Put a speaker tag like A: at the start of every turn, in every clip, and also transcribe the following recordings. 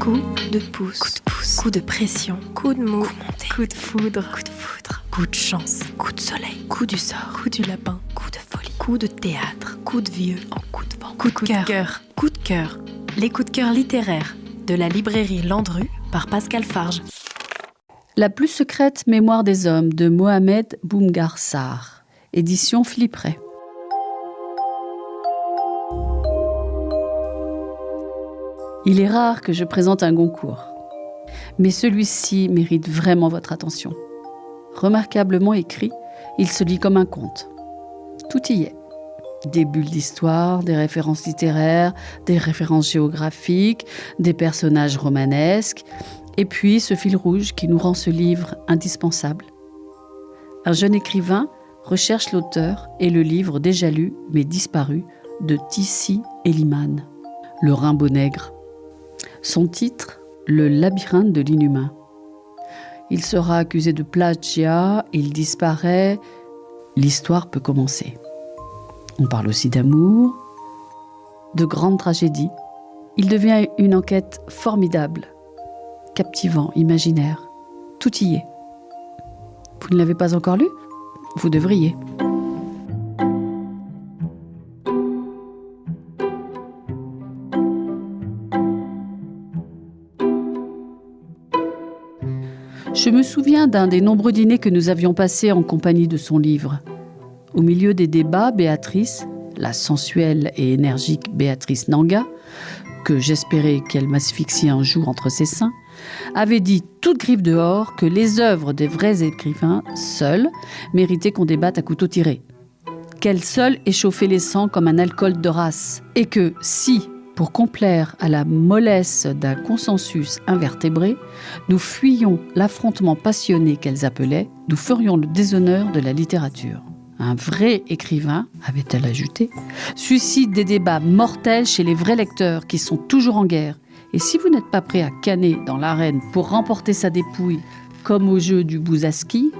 A: Coup de pouce. Coup de pouce. Coup de pression. Coup de mou. Coup monté. Coup de foudre. Coup de foudre. Coup de chance. Coup de soleil. Coup du sort. Coup du lapin. Coup de folie. Coup de théâtre. Coup de vieux. En coup de vent. Coup de cœur. Coup de cœur. Les coups de cœur littéraires de la librairie Landru par Pascal Farge.
B: La plus secrète mémoire des hommes de Mohamed Boumgar Sarr. Édition Philippe Ray. Il est rare que je présente un Goncourt, mais celui-ci mérite vraiment votre attention. Remarquablement écrit, il se lit comme un conte. Tout y est. Des bulles d'histoire, des références littéraires, des références géographiques, des personnages romanesques, et puis ce fil rouge qui nous rend ce livre indispensable. Un jeune écrivain recherche l'auteur et le livre déjà lu mais disparu de Tissi Eliman, le Rimbaud nègre. Son titre, Le labyrinthe de l'inhumain. Il sera accusé de plagiat, il disparaît, l'histoire peut commencer. On parle aussi d'amour, de grandes tragédies. Il devient une enquête formidable, captivant, imaginaire. Tout y est. Vous ne l'avez pas encore lu ? Vous devriez. Je me souviens d'un des nombreux dîners que nous avions passés en compagnie de son livre. Au milieu des débats, Béatrice, la sensuelle et énergique Béatrice Nanga, que j'espérais qu'elle m'asphyxie un jour entre ses seins, avait dit toute griffe dehors que les œuvres des vrais écrivains, seuls, méritaient qu'on débatte à couteau tiré. Qu'elles seules échauffaient les sangs comme un alcool de race. Et que si, pour complaire à la mollesse d'un consensus invertébré, nous fuyions l'affrontement passionné qu'elles appelaient, nous ferions le déshonneur de la littérature. Un vrai écrivain, avait-elle ajouté, suscite des débats mortels chez les vrais lecteurs qui sont toujours en guerre. Et si vous n'êtes pas prêt à canner dans l'arène pour remporter sa dépouille, comme au jeu du bouzaski,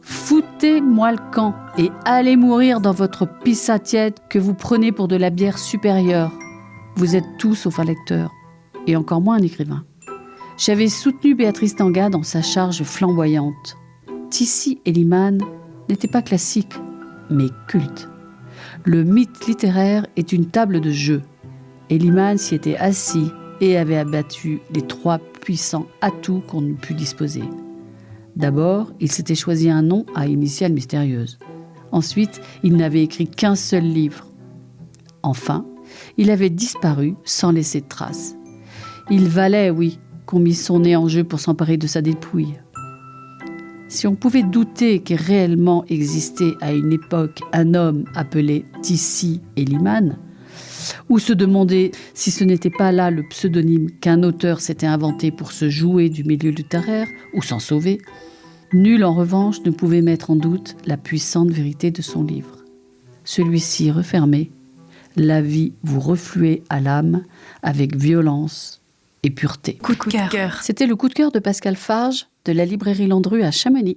B: foutez-moi le camp et allez mourir dans votre pissa tiède que vous prenez pour de la bière supérieure. Vous êtes tout sauf un lecteur, et encore moins un écrivain. J'avais soutenu Béatrice Nanga dans sa charge flamboyante. Tissi Eliman n'était pas classique, mais culte. Le mythe littéraire est une table de jeu. Eliman s'y était assis et avait abattu les 3 puissants atouts qu'on eût pu disposer. D'abord, il s'était choisi un nom à initiales mystérieuses. Ensuite, il n'avait écrit qu'un seul livre. Enfin, il avait disparu sans laisser de traces. Il valait, oui, qu'on mît son nez en jeu pour s'emparer de sa dépouille. Si on pouvait douter qu'il réellement existait à une époque un homme appelé Tissi Eliman, ou se demander si ce n'était pas là le pseudonyme qu'un auteur s'était inventé pour se jouer du milieu littéraire ou s'en sauver, nul en revanche ne pouvait mettre en doute la puissante vérité de son livre. Celui-ci refermé, la vie vous refluait à l'âme avec violence et pureté.
A: Coup de cœur.
B: C'était le coup de cœur de Pascal Farge de la librairie Landru à Chamonix.